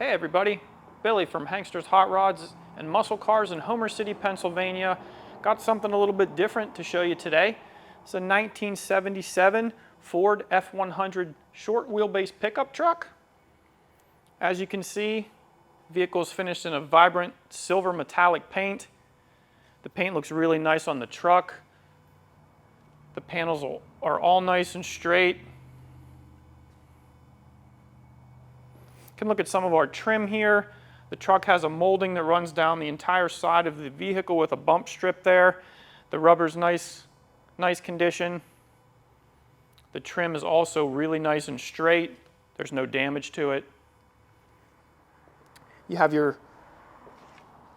Hey everybody, Billy from Hankster's Hot Rods and Muscle Cars in Homer City, Pennsylvania. Got something a little bit different to show you today. It's a 1977 Ford F100 short wheelbase pickup truck. As you can see, the vehicle is finished in a vibrant silver metallic paint. The paint looks really nice on the truck. The panels are all nice and straight. You can look at some of our trim here. The truck has a molding that runs down the entire side of the vehicle with a bump strip there. The rubber's nice condition. The trim is also really nice and straight. There's no damage to it. You have your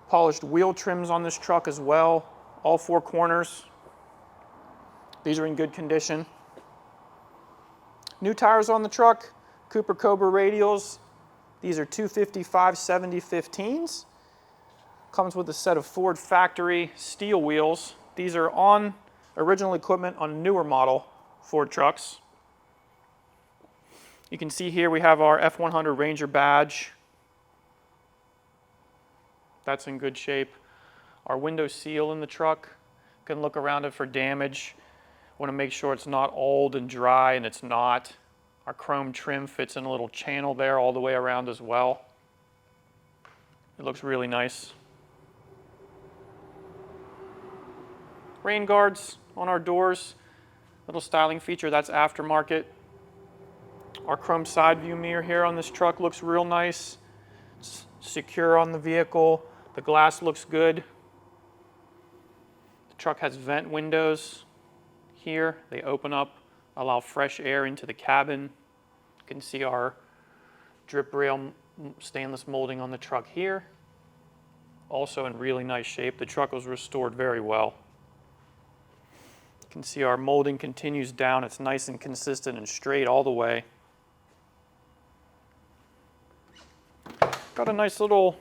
polished wheel trims on this truck as well, all four corners. These are in good condition. New tires on the truck, Cobra Radials. These are 255/70/15s. Comes with a set of Ford factory steel wheels. These are on original equipment on newer model Ford trucks. You can see here we have our F100 Ranger badge. That's in good shape. Our window seal in the truck. You can look around it for damage. Want to make sure it's not old and dry, and it's not. Our chrome trim fits in a little channel there all the way around as well. It looks really nice. Rain guards on our doors. Little styling feature, that's aftermarket. Our chrome side view mirror here on this truck looks real nice. It's secure on the vehicle. The glass looks good. The truck has vent windows here. They open up, allow fresh air into the cabin. You can see our drip rail stainless molding on the truck here. Also in really nice shape. The truck was restored very well. You can see our molding continues down. It's nice and consistent and straight all the way. Got a nice little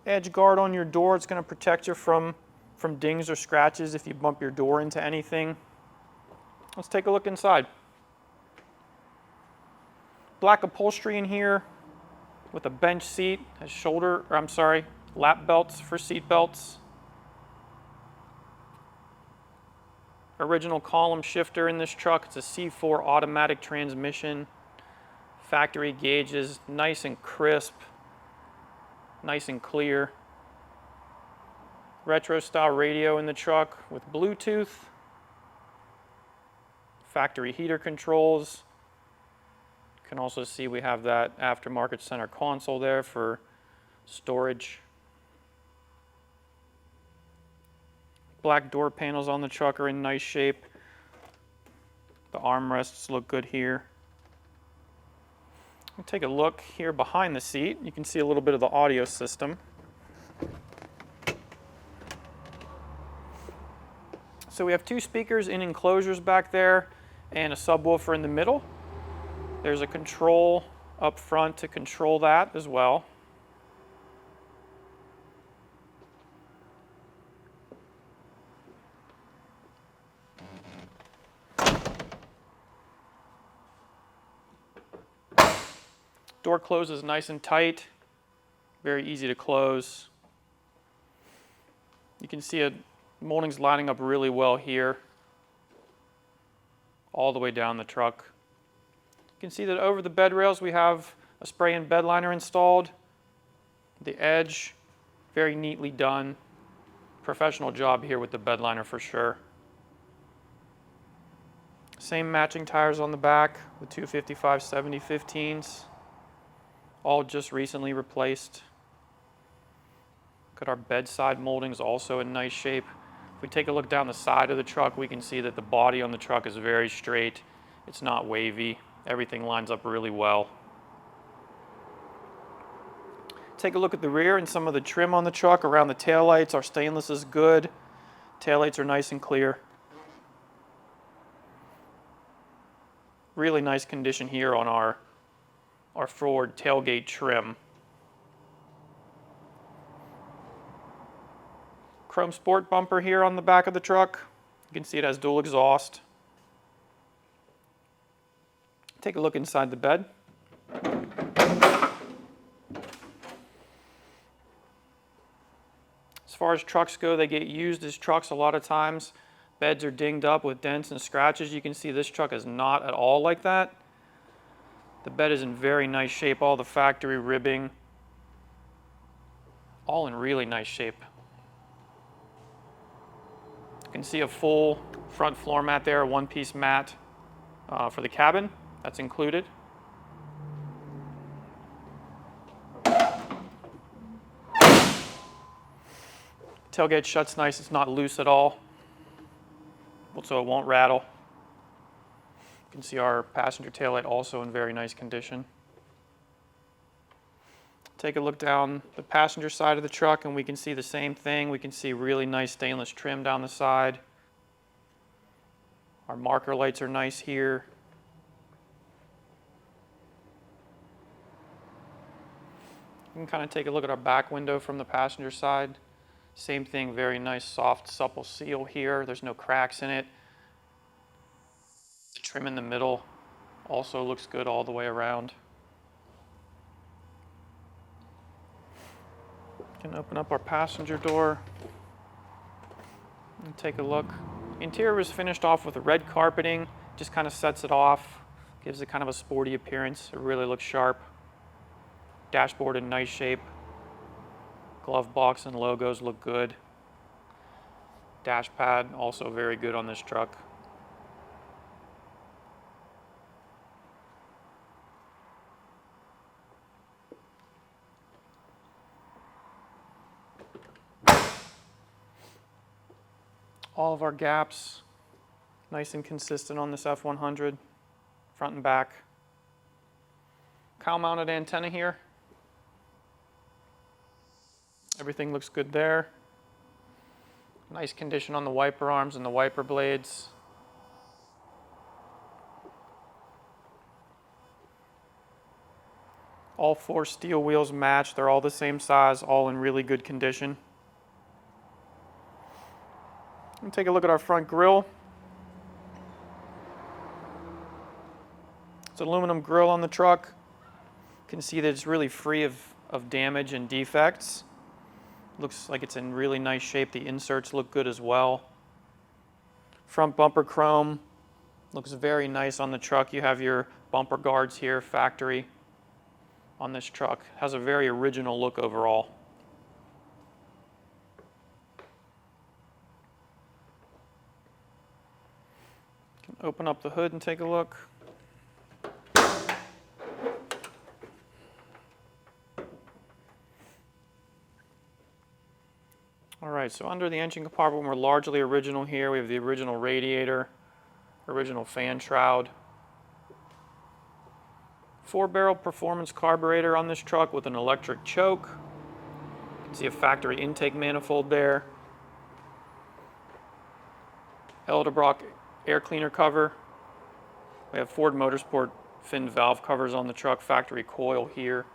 edge guard on your door. It's going to protect you from dings or scratches if you bump your door into anything. Let's take a look inside. Black upholstery in here with a bench seat, has lap belts for seat belts. Original column shifter in this truck. It's a C4 automatic transmission. Factory gauges, nice and crisp, nice and clear. Retro style radio in the truck with Bluetooth. Factory heater controls. You can also see we have that aftermarket center console there for storage. Black door panels on the truck are in nice shape. The armrests look good here. We'll take a look here behind the seat. You can see a little bit of the audio system. So we have two speakers in enclosures back there and a subwoofer in the middle. There's a control up front to control that as well. Door closes nice and tight, very easy to close. You can see moldings lining up really well here, all the way down the truck. You can see that over the bed rails we have a spray-in bedliner installed. The edge, very neatly done. Professional job here with the bedliner for sure. Same matching tires on the back, the 255/70/15s. All just recently replaced. Got our bedside moldings also in nice shape. If we take a look down the side of the truck, we can see that the body on the truck is very straight. It's not wavy. Everything lines up really well. Take a look at the rear and some of the trim on the truck around the taillights. Our stainless is good. Taillights are nice and clear. Really nice condition here on our Ford tailgate trim. Chrome sport bumper here on the back of the truck. You can see it has dual exhaust. Take a look inside the bed. far as trucks go, they get used as trucks a lot of times. Beds are dinged up with dents and scratches. You can see this truck is not at all like that. The bed is in very nice shape, all the factory ribbing, all in really nice shape. You can see a full front floor mat there, a one-piece mat for the cabin. That's included. Tailgate shuts nice, it's not loose at all, so it won't rattle. You can see our passenger taillight also in very nice condition. Take a look down the passenger side of the truck and we can see the same thing. We can see really nice stainless trim down the side. Our marker lights are nice here. You can kind of take a look at our back window from the passenger side. Same thing, very nice, soft, supple seal here. There's no cracks in it. The trim in the middle also looks good all the way around. Can open up our passenger door and take a look. Interior was finished off with a red carpeting, just kind of sets it off, gives it kind of a sporty appearance. It really looks sharp. Dashboard in nice shape. Glove box and logos look good. Dash pad also very good on this truck. All of our gaps nice and consistent on this F100, front and back. Cowl mounted antenna here. Everything looks good there. Nice condition on the wiper arms and the wiper blades. All 4 steel wheels match. They're all the same size, all in really good condition. And take a look at our front grille. It's an aluminum grille on the truck. You can see that it's really free of damage and defects. Looks like it's in really nice shape. The inserts look good as well. Front bumper chrome looks very nice on the truck. You have your bumper guards here, factory on this truck. Has a very original look overall. Can open up the hood and take a look. All right, so under the engine compartment, we're largely original here. We have the original radiator, original fan shroud. 4-barrel performance carburetor on this truck with an electric choke. You can see a factory intake manifold there. Edelbrock air cleaner cover. We have Ford Motorsport fin valve covers on the truck, factory coil here.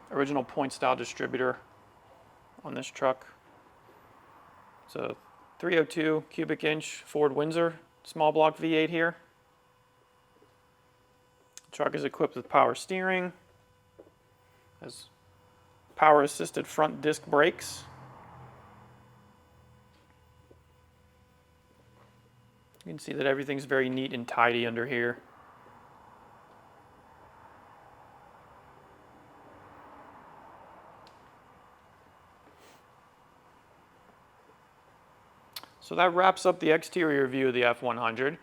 Original point style distributor on this truck. It's a 302 cubic inch Ford Windsor small block V8 here. The truck is equipped with power steering, has power assisted front disc brakes. You can see that everything's very neat and tidy under here. So that wraps up the exterior view of the F100.